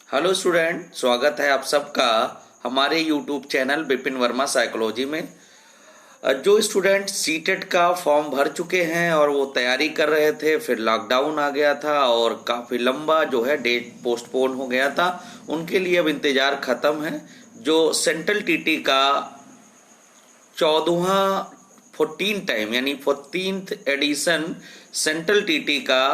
Hello student, स्वागत है आप सबका हमारे YouTube channel Vipin Verma psychology में। जो स्टूडेंट सीटेट का फॉर्म भर चुके हैं और वो तैयारी कर रहे थे, फिर लॉकडाउन आ गया था और काफ़ी लंबा जो है डेट पोस्टपोन हो गया था, उनके लिए अब इंतज़ार ख़त्म है। जो सेंट्रल टीटी का 14वां 14 टाइम यानी 14th एडिशन सेंट्रल टीटी का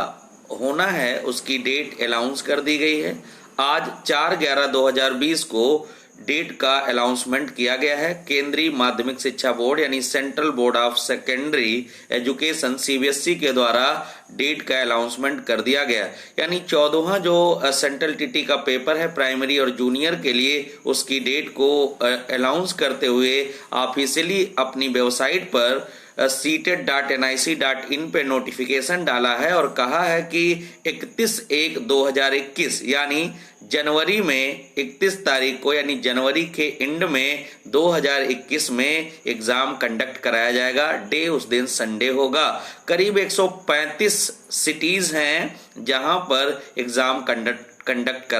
होना है, उसकी डेट अनाउंस कर दी गई है। आज 4/11/2020 को डेट का अनाउंसमेंट किया गया है। केंद्रीय माध्यमिक शिक्षा बोर्ड यानी central board of secondary education CBSE के द्वारा डेट का अनाउंसमेंट कर दिया गया। यानी 14वां जो सेंट्रल टीटी का पेपर है प्राइमरी और जूनियर के लिए, उसकी डेट को अनाउंस करते हुए ऑफिशियली अपनी वेबसाइट पर seated.nic.in पे नोटिफिकेशन डाला है और कहा है कि 31/1/2021 यानी जनवरी में 31 तारीख को यानी जनवरी के एंड में 2021 में एग्जाम कंडक्ट कराया जाएगा। डे उस दिन संडे होगा। करीब 135 सिटीज हैं जहां पर एग्जाम कंडक्ट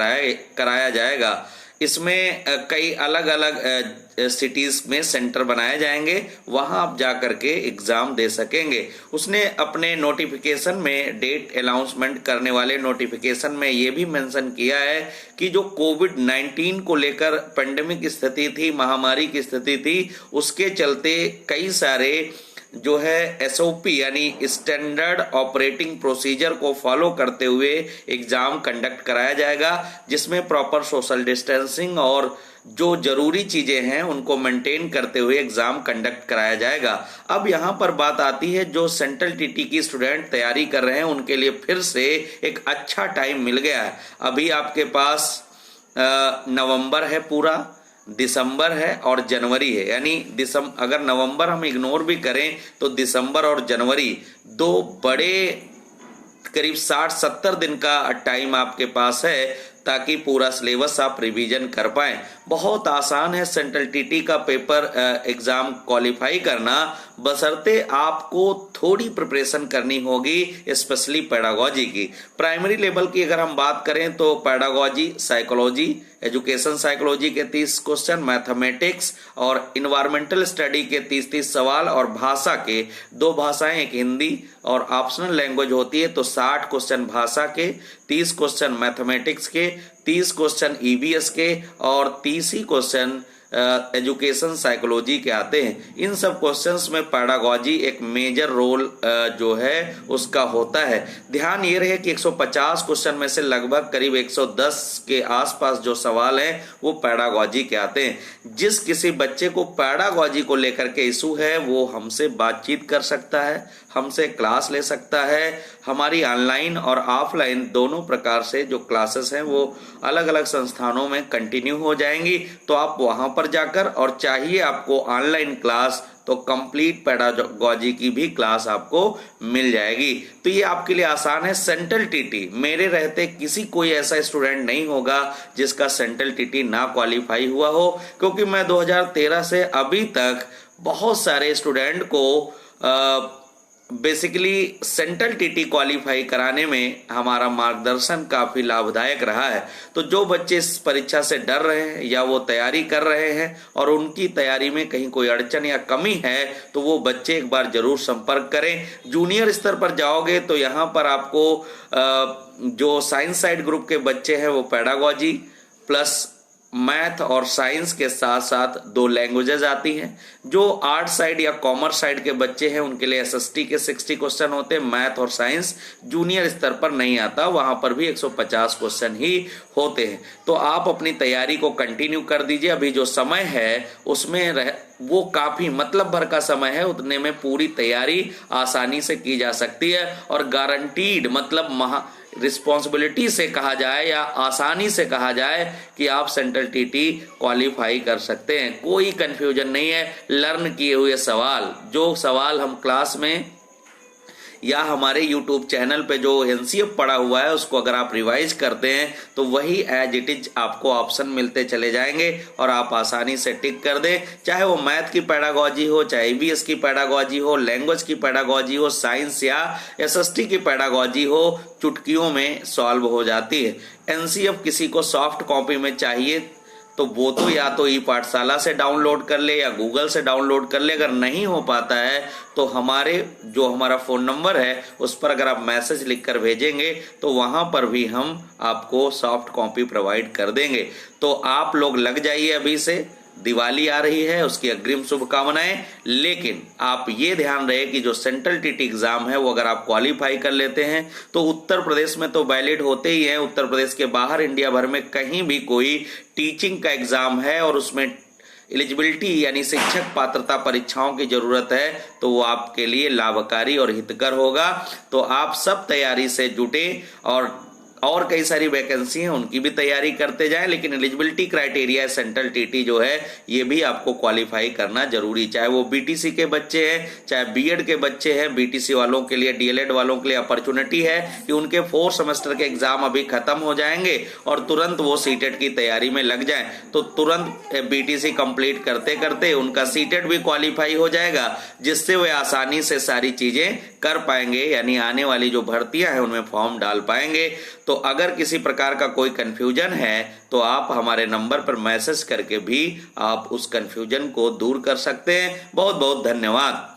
कराया जाएगा। इसमें कई अलग अलग सिटीज में सेंटर बनाए जाएंगे, वहां आप जाकर के एग्जाम दे सकेंगे। उसने अपने नोटिफिकेशन में डेट अनाउंसमेंट करने वाले नोटिफिकेशन में ये भी मेंशन किया है कि जो कोविड-19 को लेकर पेंडेमिक स्थिति थी, महामारी की स्थिति थी, उसके चलते कई सारे जो है एसओपी यानी स्टैंडर्ड ऑपरेटिंग प्रोसीजर को फॉलो करते हुए एग्जाम कंडक्ट कराया जाएगा, जिसमें प्रॉपर सोशल डिस्टेंसिंग और जो जरूरी चीजें हैं उनको मेंटेन करते हुए एग्जाम कंडक्ट कराया जाएगा। अब यहाँ पर बात आती है, जो सेंट्रल टीटी की स्टूडेंट तैयारी कर रहे हैं उनके लिए फिर से एक अच्छा टाइम मिल गया है। अभी आपके पास नवंबर है, पूरा दिसंबर है और जनवरी है। यानी अगर नवंबर हम इग्नोर भी करें तो दिसंबर और जनवरी दो बड़े करीब 60-70 दिन का टाइम आपके पास है, ताकि पूरा सिलेबस आप रिवीजन कर पाएं। बहुत आसान है सेंट्रल टीटी का पेपर एग्जाम क्वालिफाई करना, बशर्ते आपको थोड़ी प्रिपरेशन करनी होगी, स्पेशली पेडागोजी की। प्राइमरी लेवल की अगर हम बात करें तो पेडागोजी, साइकोलॉजी, एजुकेशन साइकोलॉजी के 30 क्वेश्चन, मैथमेटिक्स और इन्वायरमेंटल स्टडी के 30 सवाल, और भाषा के 2 भाषाएं, एक हिंदी और ऑप्शनल लैंग्वेज होती है, तो 60 क्वेश्चन भाषा के, 30 क्वेश्चन मैथमेटिक्स के, 30 क्वेश्चन ईवीएस के और 30 ही क्वेश्चन एजुकेशन साइकोलॉजी के आते हैं। इन सब क्वेश्चंस में पेडागोजी एक मेजर रोल जो है उसका होता है। ध्यान ये रहे कि 150 क्वेश्चन में से लगभग करीब 110 के आसपास जो सवाल हैं वो पेडागोजी के आते हैं। जिस किसी बच्चे को पेडागोजी को लेकर के इशू है वो हमसे बातचीत कर सकता है, हमसे क्लास ले सकता है। हमारी ऑनलाइन और ऑफलाइन दोनों प्रकार से जो क्लासेस हैं वो अलग अलग संस्थानों में कंटिन्यू हो जाएंगी, तो आप वहां पर जाकर, और चाहिए आपको ऑनलाइन क्लास तो कंप्लीट पेडागोजी की भी क्लास आपको मिल जाएगी। तो ये आपके लिए आसान है। सेंट्रल टीटी मेरे रहते किसी कोई ऐसा स्टूडेंट नहीं होगा जिसका सेंट्रल टीटी ना क्वालिफाई हुआ हो, क्योंकि मैं 2013 से अभी तक बहुत सारे स्टूडेंट को बेसिकली सेंट्रल टीटी क्वालिफाई कराने में हमारा मार्गदर्शन काफी लाभदायक रहा है। तो जो बच्चे इस परीक्षा से डर रहे हैं या वो तैयारी कर रहे हैं और उनकी तैयारी में कहीं कोई अड़चन या कमी है, तो वो बच्चे एक बार जरूर संपर्क करें। जूनियर स्तर पर जाओगे तो यहाँ पर आपको जो साइंस साइड ग्रुप के बच्चे हैं वो पेडागोजी प्लस मैथ और साइंस के साथ साथ 2 लैंग्वेजेस आती हैं। जो आर्ट साइड या कॉमर्स साइड के बच्चे हैं उनके लिए एसएसटी के 60 क्वेश्चन होते हैं। मैथ और साइंस जूनियर स्तर पर नहीं आता, वहां पर भी 150 क्वेश्चन ही होते हैं। तो आप अपनी तैयारी को कंटिन्यू कर दीजिए। अभी जो समय है उसमें वो काफी मतलब भर का समय है, उतने में पूरी तैयारी आसानी से की जा सकती है और गारंटीड मतलब रिस्पॉन्सिबिलिटी से कहा जाए या आसानी से कहा जाए कि आप सेंट्रल टीटी क्वालिफाई कर सकते हैं। कोई कंफ्यूजन नहीं है। लर्न किए हुए सवाल, जो सवाल हम क्लास में या हमारे यूट्यूब चैनल पे जो एनसीएफ पड़ा हुआ है उसको अगर आप रिवाइज करते हैं तो वही एज इट इज आपको ऑप्शन मिलते चले जाएंगे और आप आसानी से टिक कर दें। चाहे वो मैथ की पेडागोजी हो, चाहे ईवीएस की पेडागोजी हो, लैंग्वेज की पेडागोजी हो, साइंस या एसएसटी की पेडागोजी हो, चुटकियों में सॉल्व हो जाती है। एनसीएफ किसी को सॉफ्ट कॉपी में चाहिए तो वो तो या तो ई पाठशाला से डाउनलोड कर ले या गूगल से डाउनलोड कर ले। अगर नहीं हो पाता है तो हमारा फ़ोन नंबर है उस पर अगर आप मैसेज लिखकर भेजेंगे तो वहाँ पर भी हम आपको सॉफ्ट कॉपी प्रोवाइड कर देंगे। तो आप लोग लग जाइए अभी से, दिवाली आ रही है, उसकी अग्रिम शुभकामनाएं। लेकिन आप ये ध्यान रहे कि जो सेंट्रल टीटी एग्जाम है वो अगर आप क्वालिफाई कर लेते हैं तो उत्तर प्रदेश में तो वैलिड होते ही हैं। उत्तर प्रदेश के बाहर इंडिया भर में कहीं भी कोई टीचिंग का एग्जाम है और उसमें एलिजिबिलिटी यानी शिक्षक पात्रता परीक्षाओं की जरूरत है तो वो आपके लिए लाभकारी और हितकर होगा। तो आप सब तैयारी से जुटे और कई सारी वैकेंसी हैं उनकी भी तैयारी करते जाएं। लेकिन एलिजिबिलिटी क्राइटेरिया सेंट्रल टीटी जो है ये भी आपको क्वालिफाई करना जरूरी, चाहे वो बीटीसी के बच्चे हैं, चाहे बीएड के बच्चे हैं। बीटीसी वालों के लिए, डीएलएड वालों के लिए अपॉर्चुनिटी है कि उनके 4 सेमेस्टर के एग्जाम अभी खत्म हो जाएंगे और तुरंत वो सीटेट की तैयारी में लग जाएं। तो तुरंत बीटीसी कंप्लीट करते करते उनका सीटेट भी क्वालिफाई हो जाएगा, जिससे वे आसानी से सारी चीजें कर पाएंगे, यानी आने वाली जो भर्तियां हैं उनमें फॉर्म डाल पाएंगे। तो अगर किसी प्रकार का कोई कंफ्यूजन है तो आप हमारे नंबर पर मैसेज करके भी आप उस कंफ्यूजन को दूर कर सकते हैं। बहुत बहुत धन्यवाद।